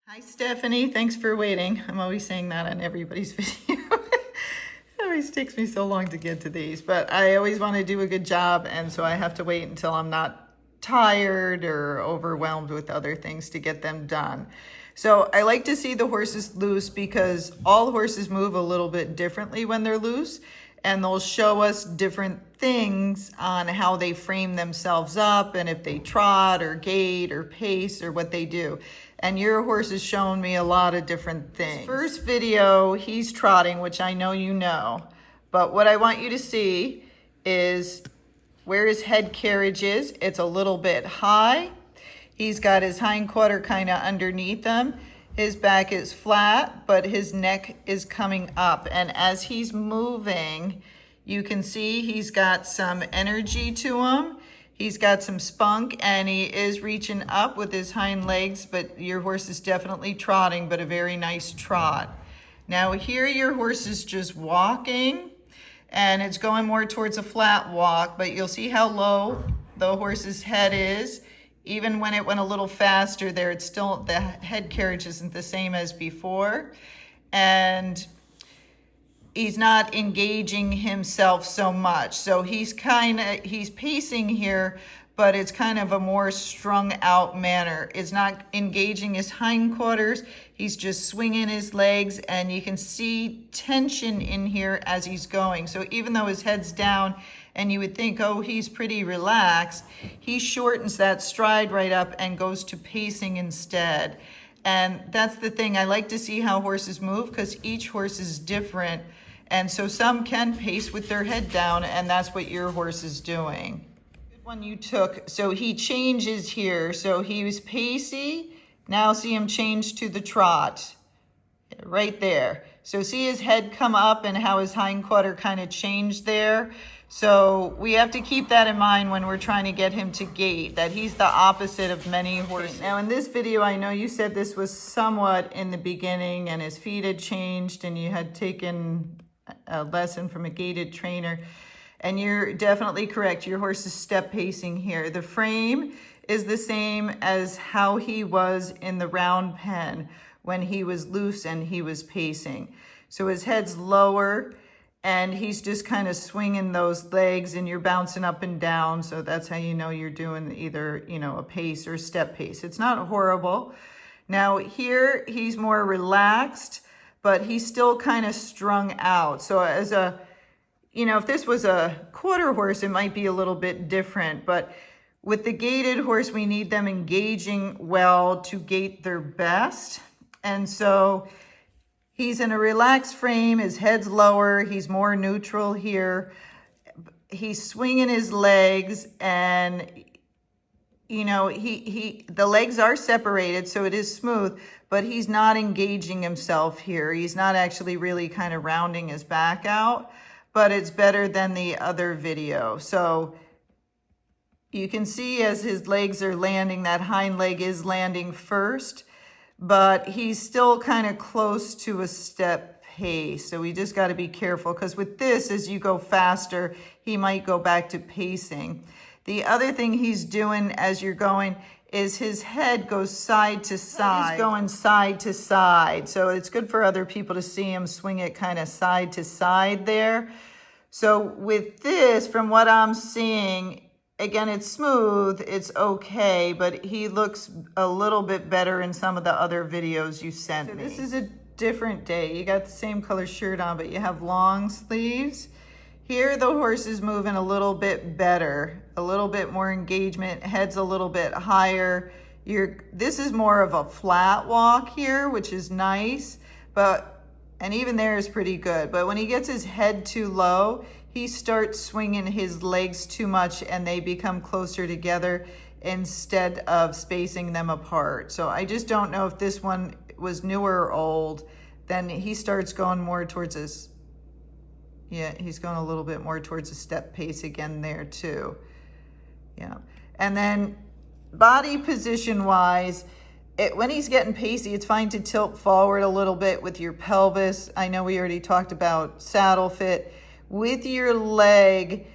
Hi, Stephanie. Thanks for waiting. I'm always saying that on everybody's video. It always takes me so long to get to these, but I always want to do a good job, and so I have to wait until I'm not tired or overwhelmed with other things to get them done. So I like to see the horses loose because all horses move a little bit differently when they're loose, and they'll show us different things on how they frame themselves up and if they trot or gait or pace or what they do. And your horse has shown me a lot of different things. First video, he's trotting, which I know you know, but what I want you to see is where his head carriage is. It's a little bit high. He's got his hind quarter kind of underneath him. His back is flat, but his neck is coming up. And as he's moving, you can see he's got some energy to him. He's got some spunk, and he is reaching up with his hind legs, but your horse is definitely trotting, but a very nice trot. Now here your horse is just walking, and it's going more towards a flat walk, but you'll see how low the horse's head is. Even when it went a little faster there, it's still, the head carriage isn't the same as before. And he's not engaging himself so much. So he's pacing here, but it's kind of a more strung out manner. It's not engaging his hindquarters. He's just swinging his legs, and you can see tension in here as he's going. So even though his head's down and you would think, oh, he's pretty relaxed, he shortens that stride right up and goes to pacing instead. And that's the thing. I like to see how horses move because each horse is different. And so some can pace with their head down, and that's what your horse is doing. Good one you took. So he changes here. So he was pacey. Now see him change to the trot right there. So see his head come up and how his hind quarter kind of changed there. So we have to keep that in mind when we're trying to get him to gait, that he's the opposite of many horses. Now in this video, I know you said this was somewhat in the beginning and his feet had changed and you had taken a lesson from a gaited trainer, and you're definitely correct. Your horse is step pacing here. The frame is the same as how he was in the round pen when he was loose and he was pacing. So his head's lower and he's just kind of swinging those legs and you're bouncing up and down. So that's how you know you're doing either, a pace or step pace. It's not horrible. Now here he's more relaxed, but he's still kind of strung out. So as a, if this was a quarter horse, it might be a little bit different, but with the gaited horse, we need them engaging well to gait their best. And so he's in a relaxed frame, his head's lower, he's more neutral here. He's swinging his legs and, the legs are separated, so it is smooth, but he's not engaging himself here. He's not actually really kind of rounding his back out, but it's better than the other video. So you can see as his legs are landing, that hind leg is landing first, but he's still kind of close to a step pace. So we just got to be careful because with this, as you go faster, he might go back to pacing. The other thing he's doing as you're going is his head goes side to side. He's going side to side. So it's good for other people to see him swing it kind of side to side there. So with this, from what I'm seeing, again, it's smooth, it's okay, but he looks a little bit better in some of the other videos you sent me. This is a different day. You got the same color shirt on, but you have long sleeves. Here, the horse is moving a little bit better, a little bit more engagement, head's a little bit higher. This is more of a flat walk here, which is nice, and even there is pretty good. But when he gets his head too low, he starts swinging his legs too much and they become closer together instead of spacing them apart. So I just don't know if this one was newer or old. Then he starts going more towards his, he's going a little bit more towards a step pace again there too. Yeah. And then body position wise, when he's getting pacey, it's fine to tilt forward a little bit with your pelvis. I know we already talked about saddle fit. With your leg,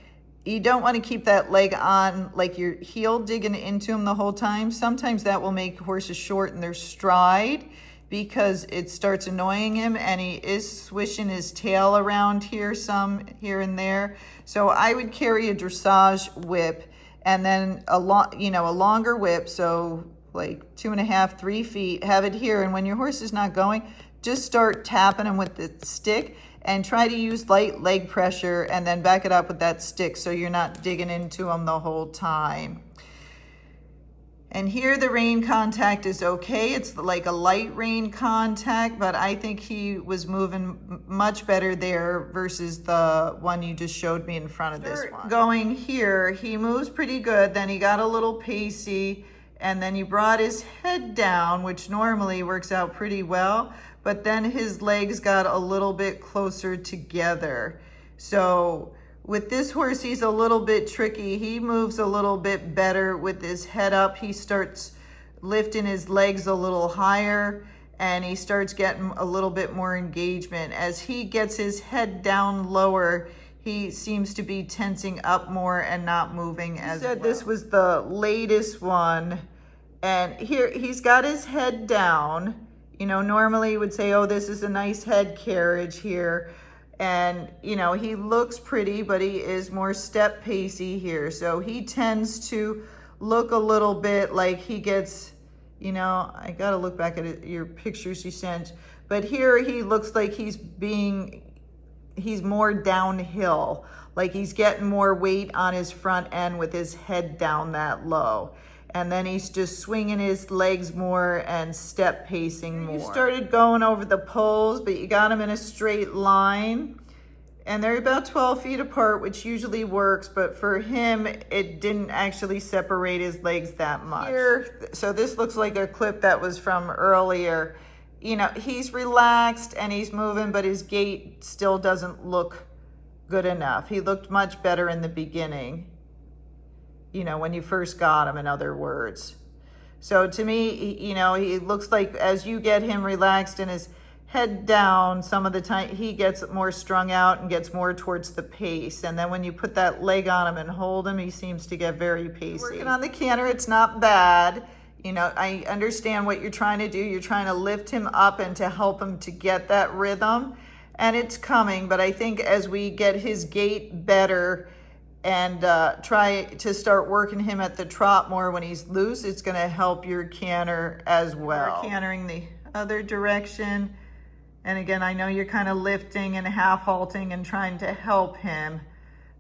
you don't want to keep that leg on like your heel digging into him the whole time. Sometimes that will make horses shorten their stride because it starts annoying him, and he is swishing his tail around here some here and there. So I would carry a dressage whip and then a longer whip, so like 2.5, 3 feet, have it here. And when your horse is not going, just start tapping him with the stick and try to use light leg pressure and then back it up with that stick so you're not digging into them the whole time. And here the rein contact is okay. It's like a light rein contact, but I think he was moving much better there versus the one you just showed me in front of this one. Going here, he moves pretty good. Then he got a little pacey, and then you brought his head down, which normally works out pretty well. But then his legs got a little bit closer together. So with this horse, he's a little bit tricky. He moves a little bit better with his head up. He starts lifting his legs a little higher, and he starts getting a little bit more engagement. As he gets his head down lower, he seems to be tensing up more and not moving as well. This was the latest one, and here he's got his head down. You know, normally you would say, oh, this is a nice head carriage here. And, you know, he looks pretty, but he is more step pacey here. So he tends to look a little bit like he gets, you know, I got to look back at it, your pictures you sent. But here he looks like he's more downhill. Like he's getting more weight on his front end with his head down that low. And then he's just swinging his legs more and step pacing more. You started going over the poles, but you got them in a straight line. And they're about 12 feet apart, which usually works, but for him, it didn't actually separate his legs that much. Here, so this looks like a clip that was from earlier. You know, he's relaxed and he's moving, but his gait still doesn't look good enough. He looked much better in the beginning. You know, when you first got him, in other words. So to me, you know, he looks like as you get him relaxed and his head down, some of the time he gets more strung out and gets more towards the pace. And then when you put that leg on him and hold him, he seems to get very pacey. Working on the canter, it's not bad. You know, I understand what you're trying to do. You're trying to lift him up and to help him to get that rhythm. And it's coming, but I think as we get his gait better, and try to start working him at the trot more when he's loose, it's going to help your canter as well. We're cantering the other direction. And again, I know you're kind of lifting and half halting and trying to help him.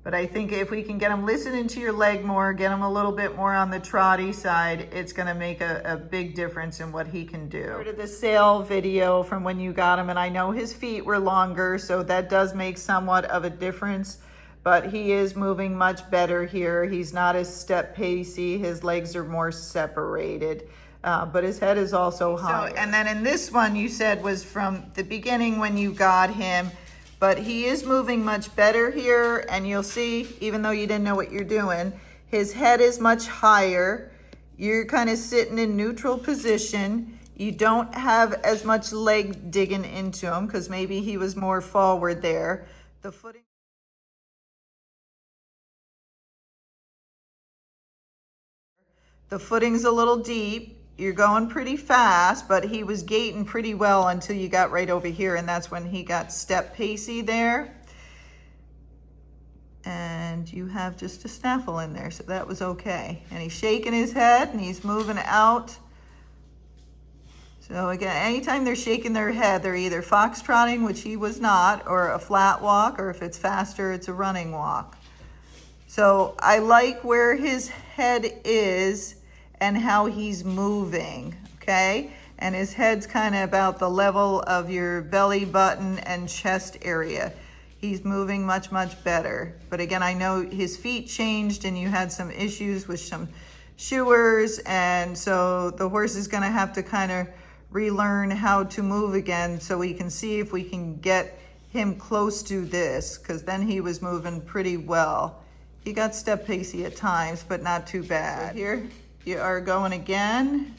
But I think if we can get him listening to your leg more, get him a little bit more on the trotty side, it's going to make a big difference in what he can do. Part of the sale video from when you got him, and I know his feet were longer, so that does make somewhat of a difference. But he is moving much better here. He's not as step pacey. His legs are more separated, but his head is also high. So, and then in this one, you said was from the beginning when you got him, but he is moving much better here. And you'll see, even though you didn't know what you're doing, his head is much higher. You're kind of sitting in neutral position. You don't have as much leg digging into him because maybe he was more forward there. The footing. The footing's a little deep. You're going pretty fast, but he was gaiting pretty well until you got right over here, and that's when he got step pacey there. And you have just a snaffle in there, so that was okay. And he's shaking his head, and he's moving out. So again, anytime they're shaking their head, they're either foxtrotting, which he was not, or a flat walk, or if it's faster, it's a running walk. So I like where his head is and how he's moving, okay? And his head's kind of about the level of your belly button and chest area. He's moving much, much better. But again, I know his feet changed and you had some issues with some shoers, and so the horse is gonna have to kind of relearn how to move again so we can see if we can get him close to this, because then he was moving pretty well. He got step pacey at times, but not too bad. So here you are going again.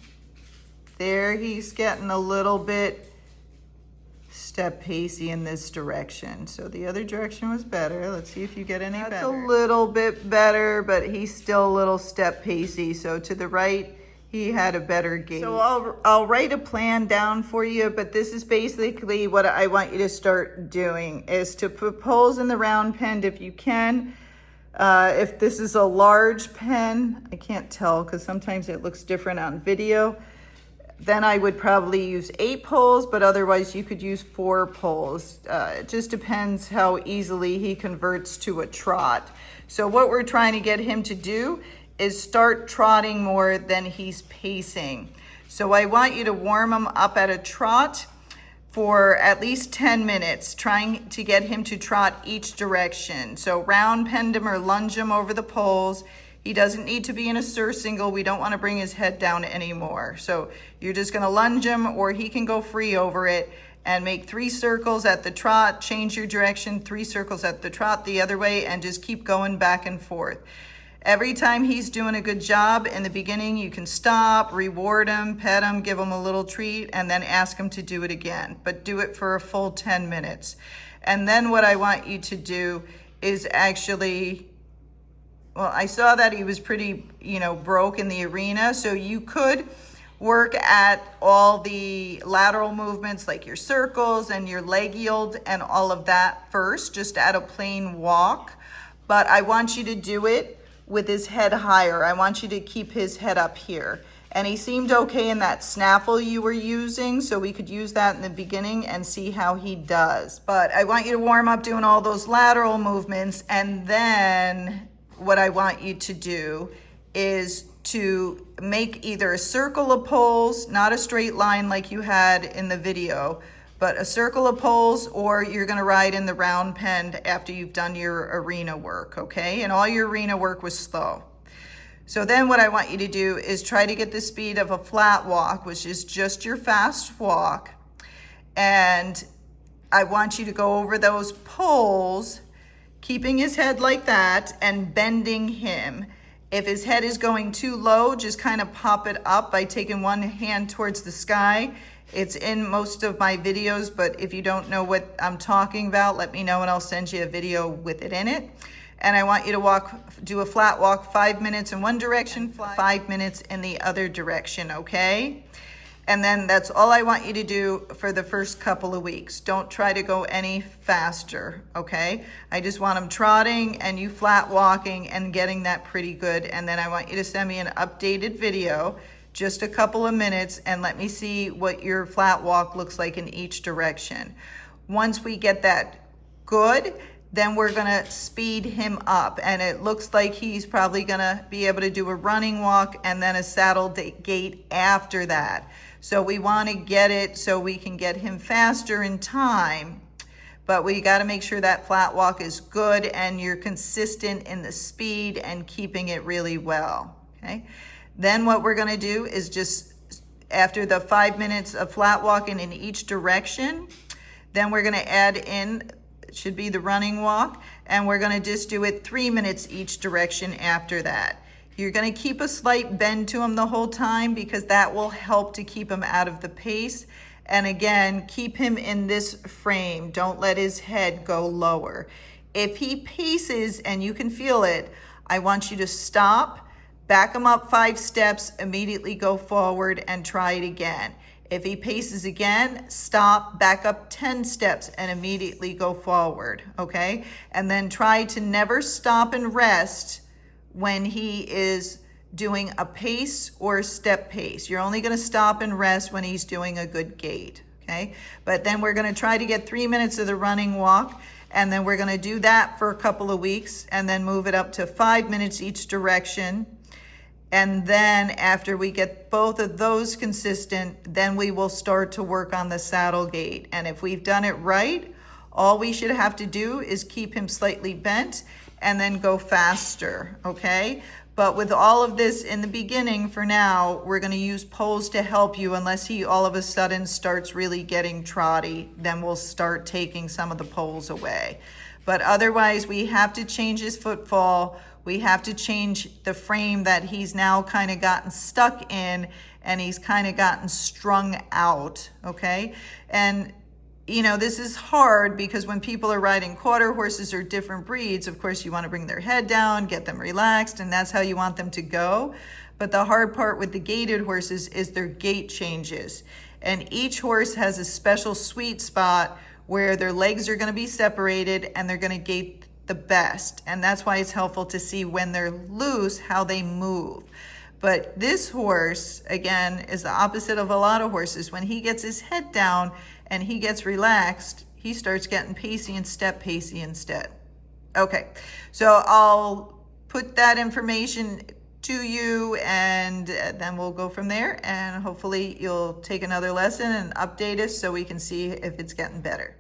There he's getting a little bit step pacey in this direction. So the other direction was better. Let's see if you get any better. That's a little bit better, but he's still a little step pacey. So to the right, he had a better gait. So I'll write a plan down for you, but this is basically what I want you to start doing, is to put poles in the round pen if you can. If this is a large pen, I can't tell because sometimes it looks different on video, then I would probably use 8 poles, but otherwise you could use 4 poles. It just depends how easily he converts to a trot. So what we're trying to get him to do is start trotting more than he's pacing. So I want you to warm him up at a trot for at least 10 minutes, trying to get him to trot each direction. So round pen him or lunge him over the poles. He doesn't need to be in a surcingle. We don't want to bring his head down anymore. So you're just going to lunge him, or he can go free over it, and make 3 circles at the trot, change your direction, 3 circles at the trot the other way, and just keep going back and forth. Every time he's doing a good job in the beginning, you can stop, reward him, pet him, give him a little treat, and then ask him to do it again. But do it for a full 10 minutes. And then what I want you to do is actually, well, I saw that he was pretty, broke in the arena. So you could work at all the lateral movements like your circles and your leg yield and all of that first, just at a plain walk. But I want you to do it with his head higher. I want you to keep his head up here. And he seemed okay in that snaffle you were using, so we could use that in the beginning and see how he does. But I want you to warm up doing all those lateral movements, and then what I want you to do is to make either a circle of poles, not a straight line like you had in the video, but a circle of poles, or you're gonna ride in the round pen after you've done your arena work, okay? And all your arena work was slow. So then what I want you to do is try to get the speed of a flat walk, which is just your fast walk. And I want you to go over those poles, keeping his head like that and bending him. If his head is going too low, just kind of pop it up by taking one hand towards the sky. It's in most of my videos, but if you don't know what I'm talking about, let me know and I'll send you a video with it in it. And I want you to do a flat walk 5 minutes in one direction, 5 minutes in the other direction, okay? And then that's all I want you to do for the first couple of weeks. Don't try to go any faster, okay? I just want him trotting and you flat walking and getting that pretty good. And then I want you to send me an updated video, just a couple of minutes, and let me see what your flat walk looks like in each direction. Once we get that good, then we're gonna speed him up. And it looks like he's probably gonna be able to do a running walk and then a saddle gait after that. So we wanna get it so we can get him faster in time, but we gotta make sure that flat walk is good and you're consistent in the speed and keeping it really well, okay? Then what we're gonna do is just, after the 5 minutes of flat walking in each direction, then we're gonna add in, it should be the running walk, and we're gonna just do it 3 minutes each direction after that. You're gonna keep a slight bend to him the whole time because that will help to keep him out of the pace. And again, keep him in this frame. Don't let his head go lower. If he paces and you can feel it, I want you to stop, back him up 5 steps, immediately go forward and try it again. If he paces again, stop, back up 10 steps and immediately go forward, okay? And then try to never stop and rest when he is doing a pace or a step pace. You're only gonna stop and rest when he's doing a good gait, okay? But then we're gonna try to get 3 minutes of the running walk, and then we're gonna do that for a couple of weeks and then move it up to 5 minutes each direction. And then after we get both of those consistent, then we will start to work on the saddle gait. And if we've done it right, all we should have to do is keep him slightly bent and then go faster, okay? But with all of this in the beginning, for now, we're gonna use poles to help you unless he all of a sudden starts really getting trotty, then we'll start taking some of the poles away. But otherwise, we have to change his footfall. We have to change the frame that he's now kind of gotten stuck in, and he's kind of gotten strung out, okay? And you know, this is hard because when people are riding quarter horses or different breeds, of course, you want to bring their head down, get them relaxed, and that's how you want them to go. But the hard part with the gaited horses is their gait changes. And each horse has a special sweet spot where their legs are going to be separated and they're going to gait the best. And that's why it's helpful to see when they're loose, how they move. But this horse, again, is the opposite of a lot of horses. When he gets his head down and he gets relaxed, he starts getting pacey and step pacey instead. Okay, so I'll put that information to you and then we'll go from there, and hopefully you'll take another lesson and update us so we can see if it's getting better.